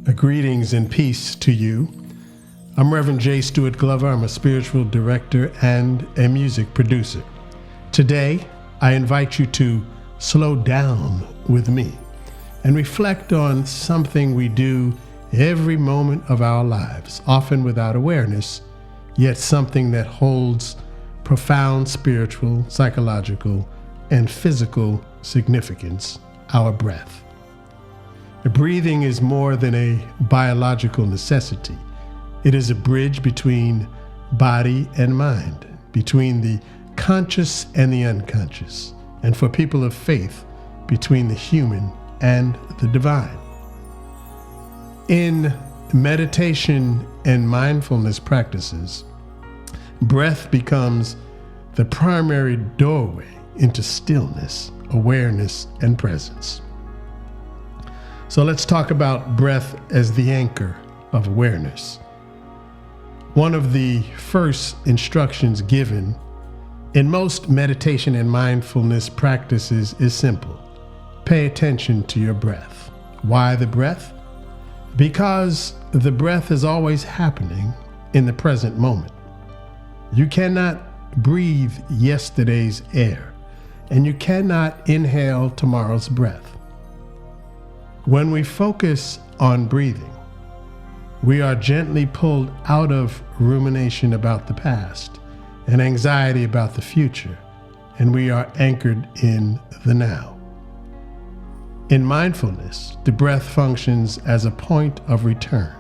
Greetings and peace to you. I'm Reverend J. Stewart Glover. I'm a spiritual director and a music producer. Today, I invite you to slow down with me and reflect on something we do every moment of our lives, often without awareness, yet something that holds profound spiritual, psychological, and physical significance: our breath. Breathing is more than a biological necessity. It is a bridge between body and mind, between the conscious and the unconscious, and for people of faith, between the human and the divine. In meditation and mindfulness practices, breath becomes the primary doorway into stillness, awareness, and presence. So let's talk about breath as the anchor of awareness. One of the first instructions given in most meditation and mindfulness practices is simple: pay attention to your breath. Why the breath? Because the breath is always happening in the present moment. You cannot breathe yesterday's air, and you cannot inhale tomorrow's breath. When we focus on breathing, we are gently pulled out of rumination about the past and anxiety about the future, and we are anchored in the now. In mindfulness, the breath functions as a point of return.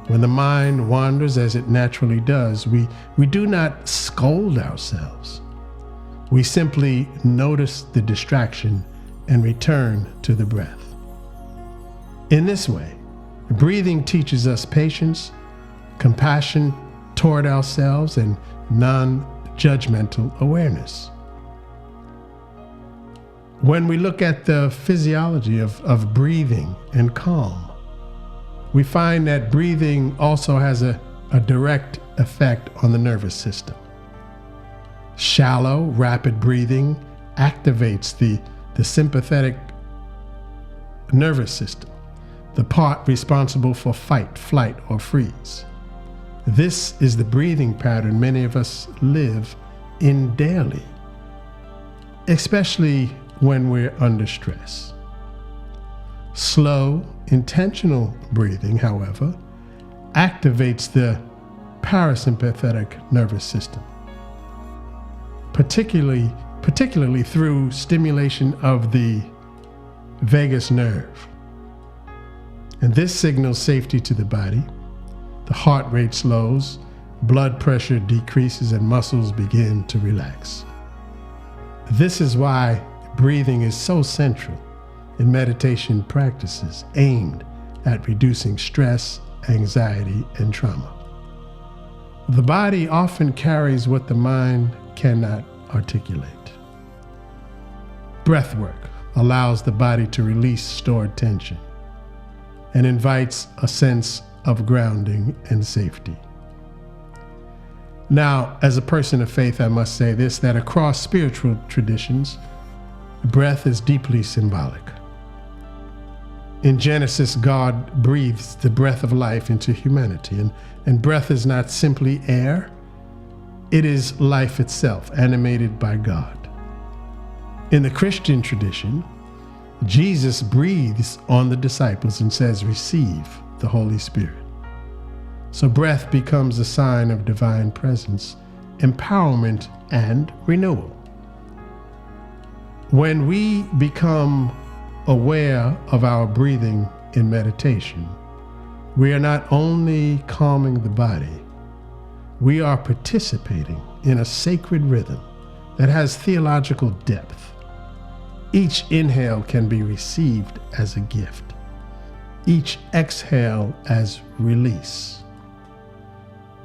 When the mind wanders, as it naturally does, we do not scold ourselves. We simply notice the distraction and return to the breath. In this way, breathing teaches us patience, compassion toward ourselves, and non-judgmental awareness. When we look at the physiology of breathing and calm, we find that breathing also has a direct effect on the nervous system. Shallow, rapid breathing activates the sympathetic nervous system, the part responsible for fight, flight, or freeze. This is the breathing pattern many of us live in daily, especially when we're under stress. Slow, intentional breathing, however, activates the parasympathetic nervous system, particularly through stimulation of the vagus nerve. And this signals safety to the body. The heart rate slows, blood pressure decreases, and muscles begin to relax. This is why breathing is so central in meditation practices aimed at reducing stress, anxiety, and trauma. The body often carries what the mind cannot articulate. Breath work allows the body to release stored tension and invites a sense of grounding and safety. Now, as a person of faith, I must say this, that across spiritual traditions, breath is deeply symbolic. In Genesis, God breathes the breath of life into humanity, and breath is not simply air, it is life itself, animated by God. In the Christian tradition, Jesus breathes on the disciples and says, "Receive the Holy Spirit." So breath becomes a sign of divine presence, empowerment, and renewal. When we become aware of our breathing in meditation, we are not only calming the body, we are participating in a sacred rhythm that has theological depth. Each inhale can be received as a gift, each exhale as release.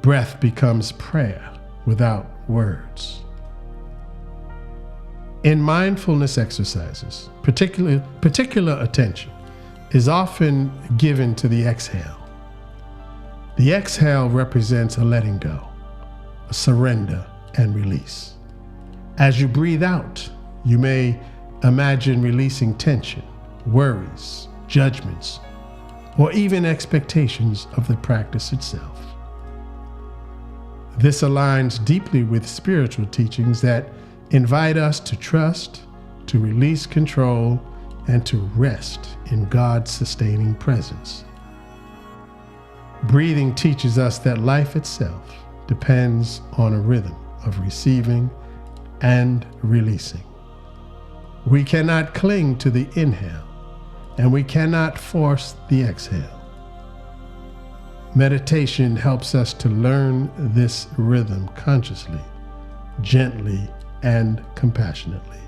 Breath becomes prayer without words. In mindfulness exercises, particular attention is often given to the exhale. The exhale represents a letting go, a surrender, and release. As you breathe out, you may imagine releasing tension, worries, judgments, or even expectations of the practice itself. This aligns deeply with spiritual teachings that invite us to trust, to release control, and to rest in God's sustaining presence. Breathing teaches us that life itself depends on a rhythm of receiving and releasing. We cannot cling to the inhale, and we cannot force the exhale. Meditation helps us to learn this rhythm consciously, gently, and compassionately.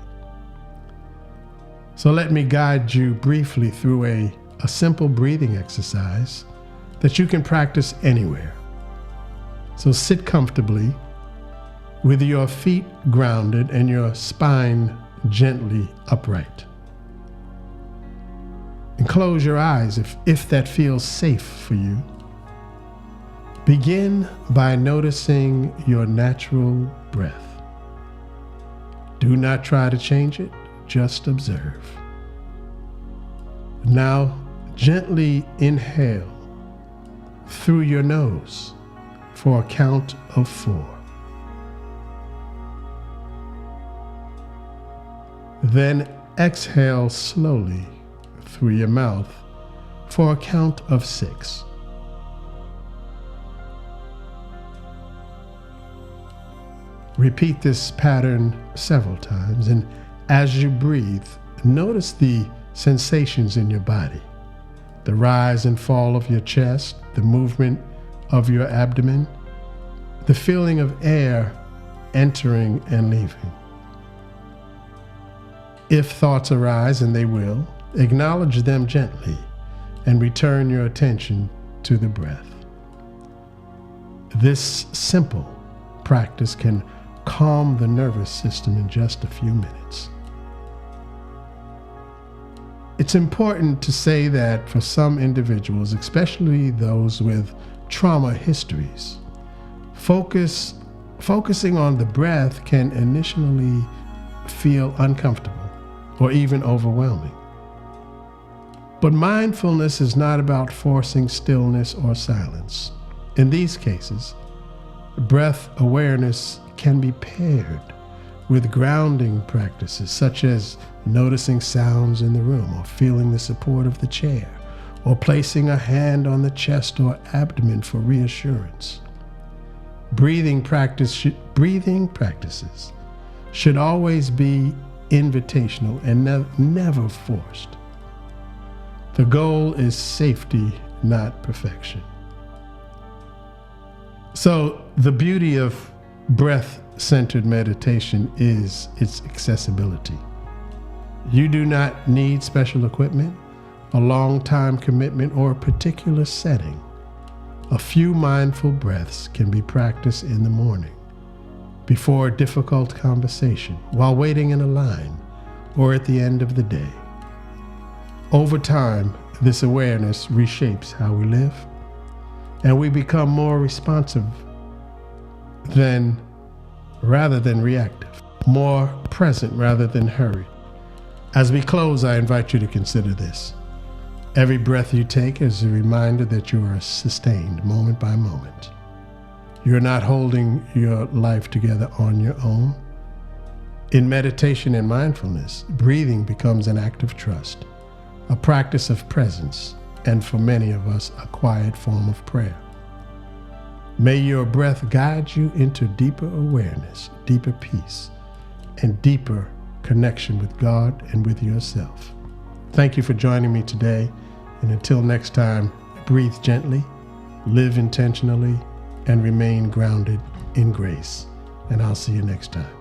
So let me guide you briefly through a simple breathing exercise that you can practice anywhere. So sit comfortably with your feet grounded and your spine gently upright. And close your eyes if that feels safe for you. Begin by noticing your natural breath. Do not try to change it, just observe. Now, gently inhale through your nose for a count of 4. Then exhale slowly through your mouth for a count of 6. Repeat this pattern several times, and as you breathe, notice the sensations in your body, the rise and fall of your chest, the movement of your abdomen, the feeling of air entering and leaving. If thoughts arise, and they will, acknowledge them gently and return your attention to the breath. This simple practice can calm the nervous system in just a few minutes. It's important to say that for some individuals, especially those with trauma histories, focusing on the breath can initially feel uncomfortable or even overwhelming. But mindfulness is not about forcing stillness or silence. In these cases, breath awareness can be paired with grounding practices such as noticing sounds in the room, or feeling the support of the chair, or placing a hand on the chest or abdomen for reassurance. Breathing practices should always be invitational and never forced. The goal is safety, not perfection. So the beauty of breath-centered meditation is its accessibility. You do not need special equipment, a long-time commitment, or a particular setting. A few mindful breaths can be practiced in the morning, before a difficult conversation, while waiting in a line, or at the end of the day. Over time, this awareness reshapes how we live, and we become more responsive rather than reactive, more present rather than hurried. As we close, I invite you to consider this. Every breath you take is a reminder that you are sustained moment by moment. You're not holding your life together on your own. In meditation and mindfulness, breathing becomes an act of trust, a practice of presence, and for many of us, a quiet form of prayer. May your breath guide you into deeper awareness, deeper peace, and deeper connection with God and with yourself. Thank you for joining me today, and until next time, breathe gently, live intentionally, and remain grounded in grace. And I'll see you next time.